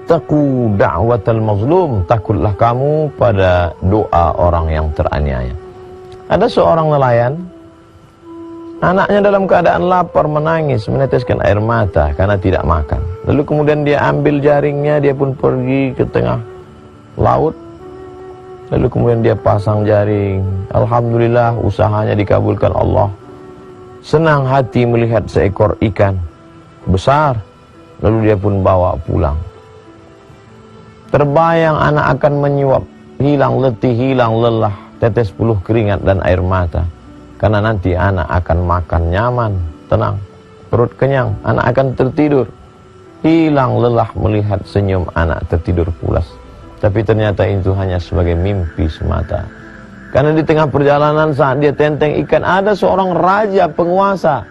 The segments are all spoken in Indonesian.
wattaqu da'watal mazlum, takutlah kamu pada doa orang yang teraniaya. Ada seorang nelayan, anaknya dalam keadaan lapar menangis, meneteskan air mata karena tidak makan. Lalu kemudian dia ambil jaringnya, dia pun pergi ke tengah laut. Lalu kemudian dia pasang jaring. Alhamdulillah usahanya dikabulkan Allah. Senang hati melihat seekor ikan besar. Lalu dia pun bawa pulang. Terbayang anak akan menyuap, hilang letih, hilang lelah, tetes puluh keringat dan air mata. Karena nanti anak akan makan nyaman, tenang, perut kenyang, anak akan tertidur. Hilang lelah melihat senyum anak tertidur pulas. Tapi ternyata itu hanya sebagai mimpi semata. Karena di tengah perjalanan saat dia tenteng ikan, ada seorang raja penguasa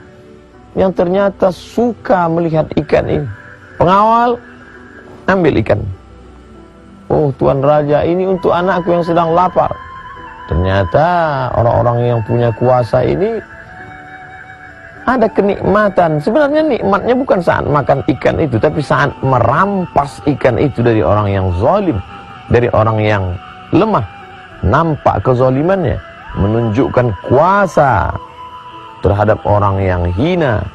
yang ternyata suka melihat ikan ini. Pengawal, ambil ikan. Oh, Tuan Raja, ini untuk anakku yang sedang lapar. Ternyata orang-orang yang punya kuasa ini ada kenikmatan. Sebenarnya nikmatnya bukan saat makan ikan itu, tapi saat merampas ikan itu dari orang yang zalim, dari orang yang lemah. Nampak kezalimannya, menunjukkan kuasa terhadap orang yang hina.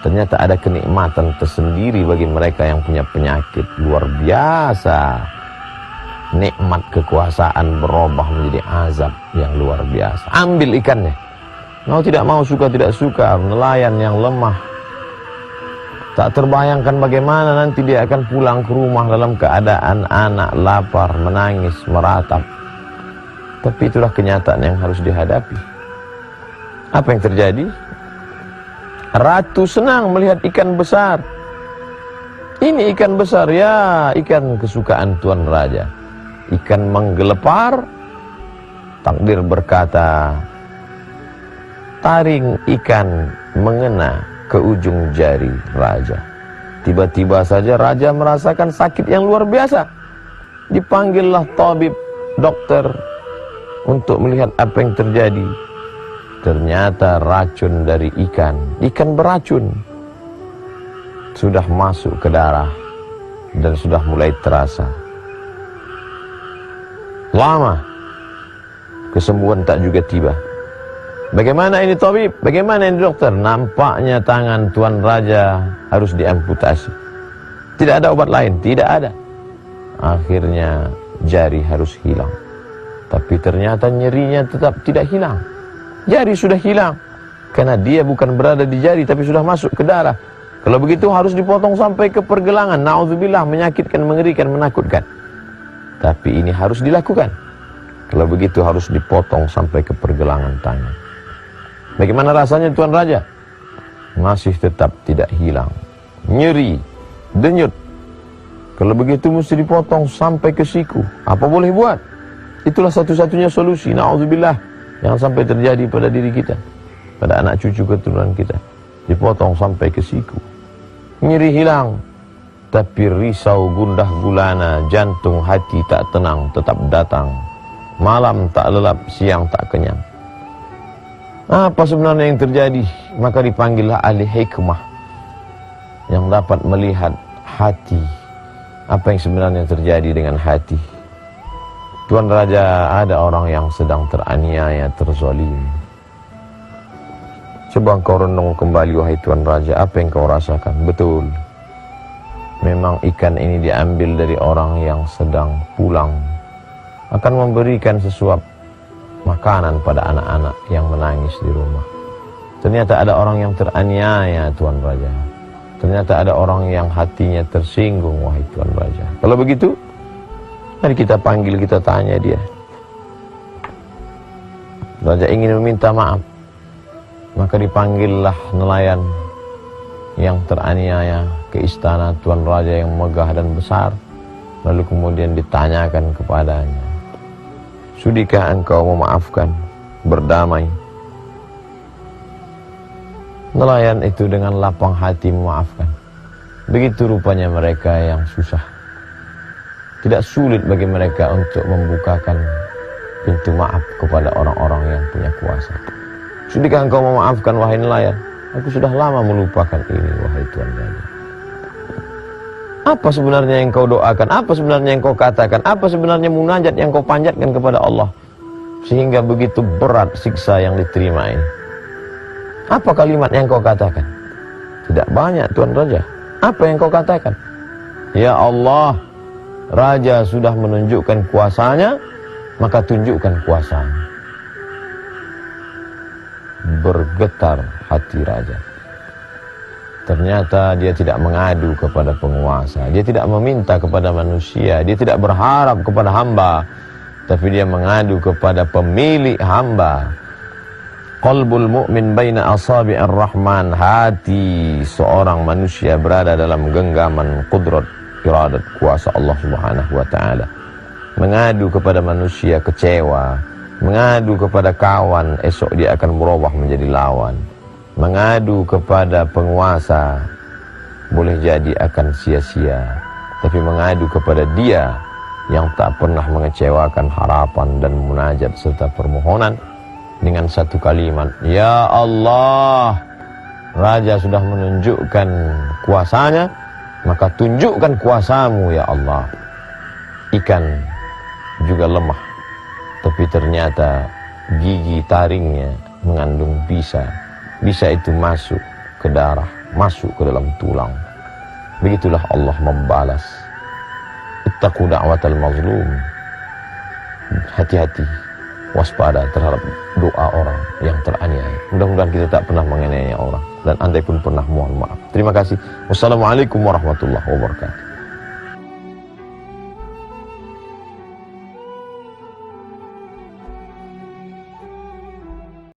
Ternyata ada kenikmatan tersendiri bagi mereka yang punya penyakit luar biasa. Nikmat kekuasaan berubah menjadi azab yang luar biasa. Ambil ikannya. Mau tidak mau, suka tidak suka, nelayan yang lemah. Tak terbayangkan bagaimana nanti dia akan pulang ke rumah dalam keadaan anak lapar, menangis, meratap. Tapi itulah kenyataan yang harus dihadapi. Apa yang terjadi? Ratu senang melihat ikan besar. Ini ikan besar, ya, ikan kesukaan Tuan Raja. Ikan menggelepar, takdir berkata, taring ikan mengena ke ujung jari raja. Tiba-tiba saja raja merasakan sakit yang luar biasa. Dipanggillah tabib, dokter, untuk melihat apa yang terjadi. Ternyata racun dari ikan beracun, sudah masuk ke darah dan sudah mulai terasa. Lama kesembuhan tak juga tiba. Bagaimana ini tabib? Bagaimana ini dokter? Nampaknya tangan Tuan Raja harus diamputasi. Tidak ada obat lain, tidak ada. Akhirnya jari harus hilang. Tapi ternyata nyerinya tetap tidak hilang. Jari sudah hilang karena dia bukan berada di jari tapi sudah masuk ke darah. Kalau begitu harus dipotong sampai ke pergelangan. Nauzubillah, menyakitkan, mengerikan, menakutkan. Tapi ini harus dilakukan. Kalau begitu harus dipotong sampai ke pergelangan tangan. Bagaimana rasanya Tuan Raja? Masih tetap tidak hilang. Nyeri, denyut. Kalau begitu mesti dipotong sampai ke siku. Apa boleh buat? Itulah satu-satunya solusi. Nauzubillah, jangan sampai terjadi pada diri kita, pada anak cucu keturunan kita. Dipotong sampai ke siku. Nyeri hilang. Tapi risau, gundah gulana, jantung, hati tak tenang, tetap datang. Malam tak lelap, siang tak kenyang. Apa sebenarnya yang terjadi? Maka dipanggillah ahli hikmah yang dapat melihat hati. Apa yang sebenarnya terjadi dengan hati? Tuan Raja, ada orang yang sedang teraniaya, terzalim. Coba engkau renung kembali, wahai Tuan Raja, apa yang kau rasakan? Betul, memang ikan ini diambil dari orang yang sedang pulang, akan memberikan sesuap makanan pada anak-anak yang menangis di rumah. Ternyata ada orang yang teraniaya, Tuan Raja. Ternyata ada orang yang hatinya tersinggung, wahai Tuan Raja. Kalau begitu, mari kita panggil, kita tanya dia. Raja ingin meminta maaf. Maka dipanggillah nelayan yang teraniaya ke istana Tuan Raja yang megah dan besar. Lalu kemudian ditanyakan kepadanya, sudikah engkau memaafkan, berdamai? Nelayan itu dengan lapang hati memaafkan. Begitu rupanya mereka yang susah. Tidak sulit bagi mereka untuk membukakan pintu maaf kepada orang-orang yang punya kuasa. Sudikah engkau memaafkan, wahai nelayan? Aku sudah lama melupakan ini, wahai Tuan Raja. Apa sebenarnya yang kau doakan? Apa sebenarnya yang kau katakan? Apa sebenarnya munajat yang kau panjatkan kepada Allah? Sehingga begitu berat siksa yang diterima ini. Apa kalimat yang kau katakan? Tidak banyak, Tuan Raja. Apa yang kau katakan? Ya Allah, Raja sudah menunjukkan kuasanya, maka tunjukkan kuasamu. Bergetar hati Raja. Ternyata dia tidak mengadu kepada penguasa, dia tidak meminta kepada manusia, dia tidak berharap kepada hamba, tapi dia mengadu kepada pemilik hamba. Qalbul mu'min baina asabi'ir rahman, hati seorang manusia berada dalam genggaman qudrat iradat kuasa Allah Subhanahu wa taala. Mengadu kepada manusia kecewa, mengadu kepada kawan esok dia akan berubah menjadi lawan. Mengadu kepada penguasa boleh jadi akan sia-sia, tapi mengadu kepada dia yang tak pernah mengecewakan harapan dan munajat serta permohonan dengan satu kalimat, ya Allah, Raja sudah menunjukkan kuasanya, maka tunjukkan kuasamu ya Allah. Ikan juga lemah, tapi ternyata gigi taringnya mengandung bisa. Bisa itu masuk ke darah, masuk ke dalam tulang. Begitulah Allah membalas. Ittaqu da'watal mazlum. Hati-hati, waspada terhadap doa orang yang teraniaya. Mudah-mudahan kita tak pernah menganiaya orang, dan andai pun pernah, mohon maaf. Terima kasih. Wassalamualaikum warahmatullahi wabarakatuh.